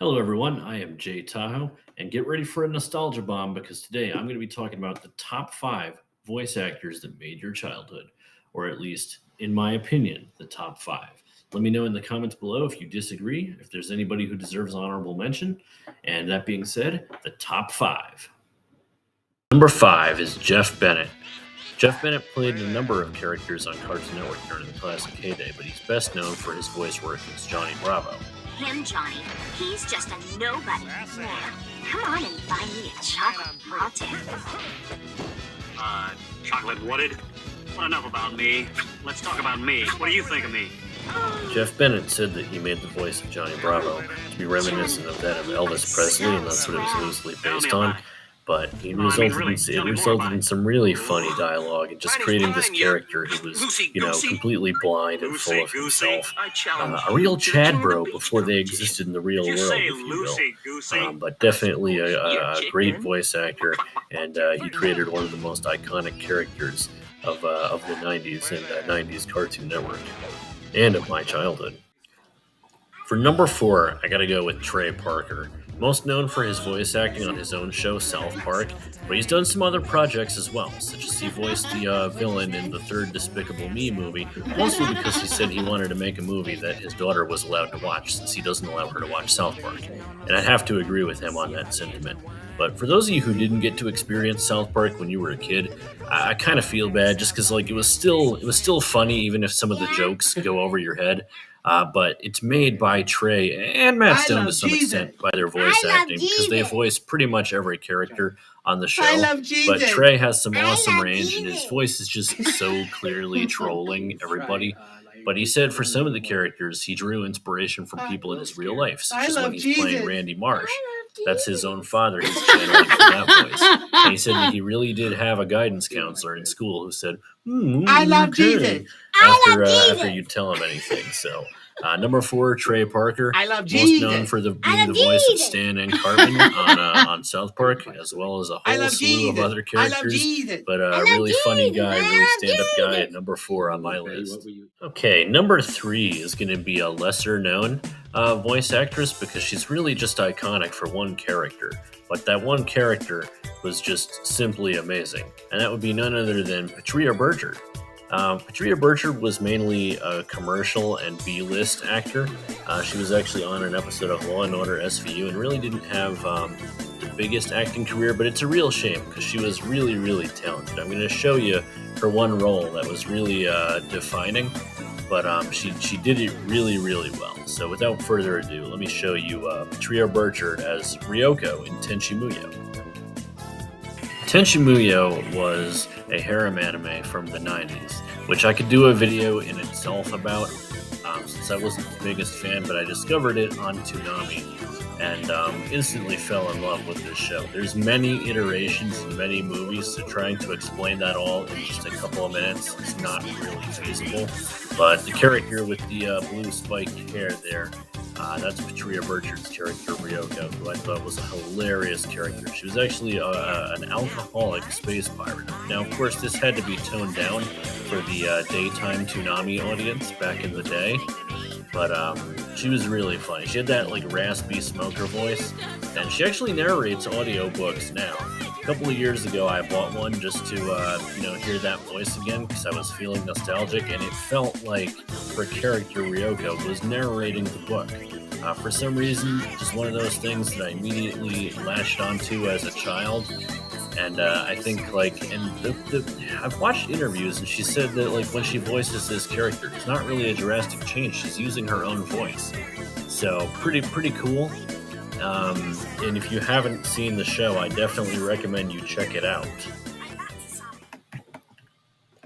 Hello, everyone. I am Jay Tahoe, and get ready for a nostalgia bomb because today I'm going to be talking about the top five voice actors that made your childhood, or at least, in my opinion, the top five. Let me know in the comments below if you disagree, if there's anybody who deserves honorable mention. And that being said, the top five. Number five is Jeff Bennett. Jeff Bennett played a number of characters on Cartoon Network during the classic heyday, but he's best known for his voice work as Johnny Bravo. Him, Johnny. He's just a nobody. Yeah. Come on and buy me a chocolate Maltin. Chocolate wooded? Well, enough about me. Let's talk about me. What do you think of me? Jeff Bennett said that he made the voice of Johnny Bravo to be reminiscent of that of Elvis Presley, and that's what it was loosely based on. But it resulted in some really funny dialogue and just creating this character who was, completely blind and full of himself. A real Chad bro before they existed in the real world, if you will. But definitely a great voice actor, and he created one of the most iconic characters of the 90s and 90s Cartoon Network, and of my childhood. For number four, I gotta go with Trey Parker. Most known for his voice acting on his own show, South Park, but he's done some other projects as well, such as he voiced the villain in the third Despicable Me movie, mostly because he said he wanted to make a movie that his daughter was allowed to watch, since he doesn't allow her to watch South Park. And I have to agree with him on that sentiment. But for those of you who didn't get to experience South Park when you were a kid, I kind of feel bad just because it was still funny, even if some of the jokes go over your head. But it's made by Trey and Matt Stone to some extent by their voice acting because they voice pretty much every character on the show. But Trey has some awesome range, and his voice is just so clearly trolling everybody. But he said for some of the characters, he drew inspiration from people in his real life, such as when he's playing Randy Marsh. That's his own father he's channeling for that voice. And he said that he really did have a guidance counselor in school who said, I love Jesus. After you tell him anything. So number four, Trey Parker. I love most Jesus. known for being the voice of Stan and Cartman on South Park, as well as a whole slew of other characters. But a really funny guy, really stand-up guy at number four on my list. Okay, number three is going to be a lesser-known voice actress because she's really just iconic for one character. But that one character was just simply amazing. And that would be none other than Patricia Berger. Patricia Berger was mainly a commercial and B-list actor. She was actually on an episode of Law & Order SVU and really didn't have the biggest acting career, but it's a real shame because she was really, really talented. I'm going to show you her one role that was really defining, but she did it really, really well. So without further ado, let me show you Patricia Berger as Ryoko in Tenchi Muyo. Tenchi Muyo was a harem anime from the 90s, which I could do a video in itself about, since I wasn't the biggest fan, but I discovered it on Toonami and instantly fell in love with this show. There's many iterations and many movies, so trying to explain that all in just a couple of minutes is not really feasible. But the character with the blue spiked hair there, that's Patricia Berger's character, Ryoko, who I thought was a hilarious character. She was actually an alcoholic space pirate. Now, of course, this had to be toned down for the daytime Toonami audience back in the day, but she was really funny. She had that raspy smoker voice, and she actually narrates audiobooks now. A couple of years ago, I bought one just to hear that voice again because I was feeling nostalgic, and it felt like her character Ryoko was narrating the book. For some reason, just one of those things that I immediately latched onto as a child. And I think I've watched interviews, and she said that when she voices this character, it's not really a drastic change. She's using her own voice, so pretty cool. And if you haven't seen the show, I definitely recommend you check it out.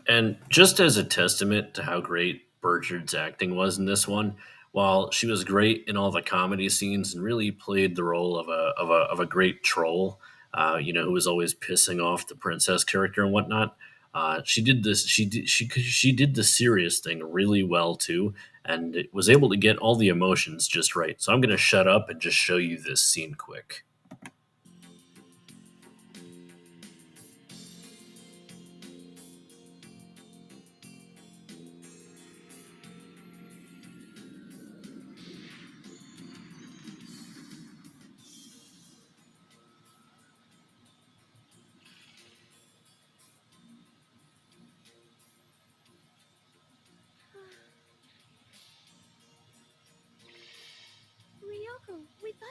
And just as a testament to how great Berger's acting was in this one, while she was great in all the comedy scenes and really played the role of a great troll, who was always pissing off the princess character and whatnot. She did this. She did the serious thing really well too, and it was able to get all the emotions just right. So I'm going to shut up and just show you this scene quick.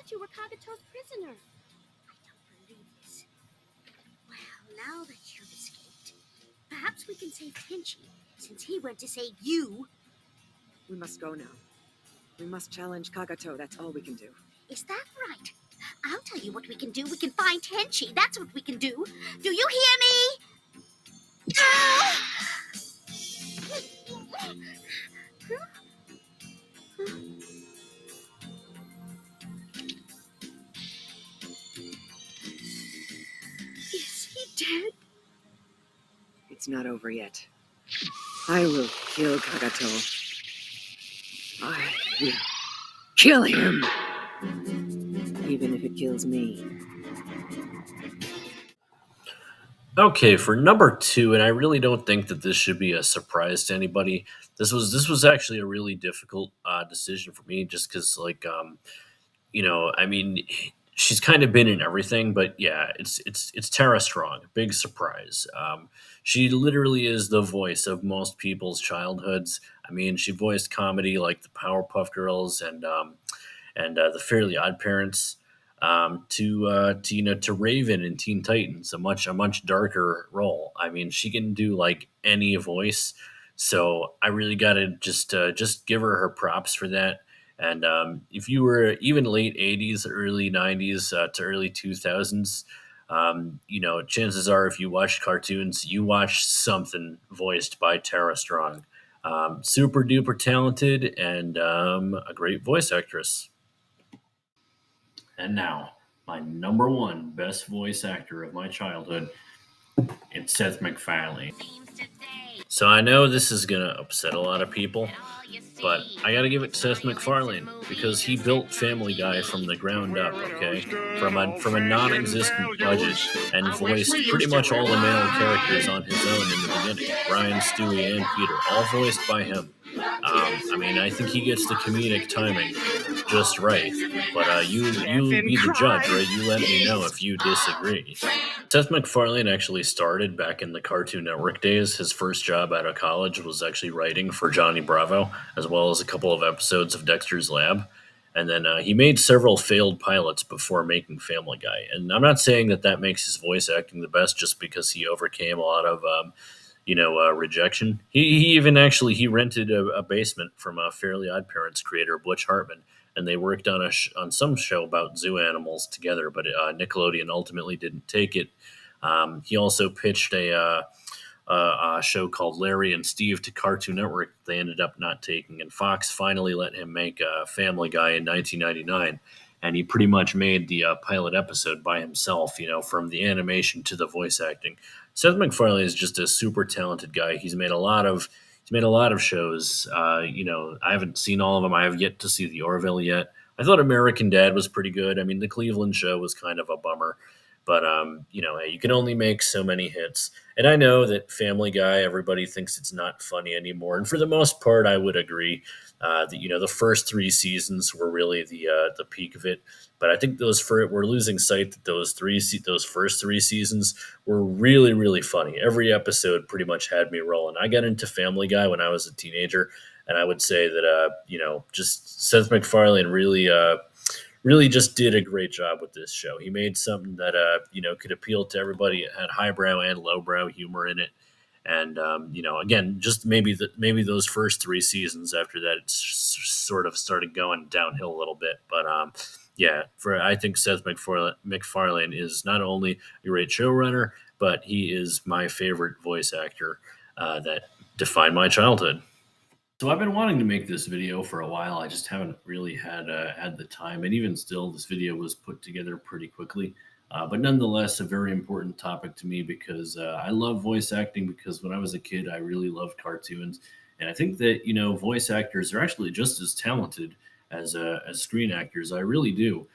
thought you were Kagato's prisoner. I don't believe this. Well, now that you've escaped, perhaps we can save Tenchi, since he went to save you. We must go now. We must challenge Kagato. That's all we can do. Is that right? I'll tell you what we can do. We can find Tenchi. That's what we can do. Do you hear me? Is he dead? It's not over yet. I will kill Kagato. I will kill him! Even if it kills me. Okay, for number 2, and I really don't think that this should be a surprise to anybody. This was actually a really difficult decision for me, just because, like, I mean, she's kind of been in everything, but yeah, it's Tara Strong. Big surprise. She literally is the voice of most people's childhoods. I mean, she voiced comedy like the Powerpuff Girls and the Fairly Odd Parents, to Raven in Teen Titans, a much darker role. I mean, she can do like any voice, so I really gotta just give her props for that. And if you were even late '80s, early '90s to early 2000s, chances are if you watched cartoons, you watched something voiced by Tara Strong. Super duper talented and a great voice actress. And now, my number 1 best voice actor of my childhood, it's Seth MacFarlane. So I know this is going to upset a lot of people, but I got to give it to Seth MacFarlane because he built Family Guy from the ground up, okay? From a non-existent budget and voiced pretty much all the male characters on his own in the beginning. Brian, Stewie, and Peter, all voiced by him. I mean, I think he gets the comedic timing just right, but you be the judge, right? You let me know if you disagree. Seth MacFarlane actually started back in the Cartoon Network days. His first job out of college was actually writing for Johnny Bravo, as well as a couple of episodes of Dexter's Lab. And then he made several failed pilots before making Family Guy. And I'm not saying that makes his voice acting the best just because he overcame a lot of rejection. He even he rented a basement from a Fairly Odd Parents creator, Butch Hartman, and they worked on on some show about zoo animals together. But Nickelodeon ultimately didn't take it. He also pitched a show called Larry and Steve to Cartoon Network. They ended up not taking, and Fox finally let him make Family Guy in 1999. And he pretty much made the pilot episode by himself, from the animation to the voice acting. Seth MacFarlane is just a super talented guy. He's made a lot of shows. I haven't seen all of them. I have yet to see the Orville yet. I thought American Dad was pretty good. I mean, the Cleveland Show was kind of a bummer. But, hey, you can only make so many hits. And I know that Family Guy, everybody thinks it's not funny anymore. And for the most part, I would agree that, the first 3 seasons were really the peak of it. But I think we're losing sight that those first 3 seasons were really, really funny. Every episode pretty much had me rolling. I got into Family Guy when I was a teenager. And I would say that, just Seth MacFarlane really just did a great job with this show. He made something that, could appeal to everybody. It had highbrow and lowbrow humor in it. And, again, just maybe those first 3 seasons. After that, it sort of started going downhill a little bit. But, I think Seth MacFarlane is not only a great showrunner, but he is my favorite voice actor that defined my childhood. So I've been wanting to make this video for a while. I just haven't really had the time, and even still, this video was put together pretty quickly. But nonetheless, a very important topic to me because I love voice acting. Because when I was a kid, I really loved cartoons, and I think that voice actors are actually just as talented as screen actors. I really do.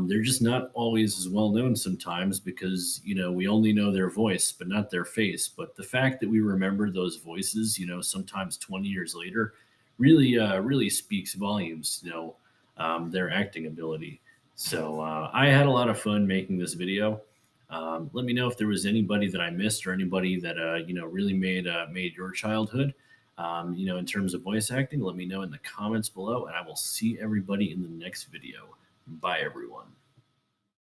They're just not always as well known sometimes because, we only know their voice, but not their face. But the fact that we remember those voices, sometimes 20 years later, really speaks volumes, their acting ability. So I had a lot of fun making this video. Let me know if there was anybody that I missed or anybody that, really made your childhood, in terms of voice acting. Let me know in the comments below, and I will see everybody in the next video. Bye, everyone.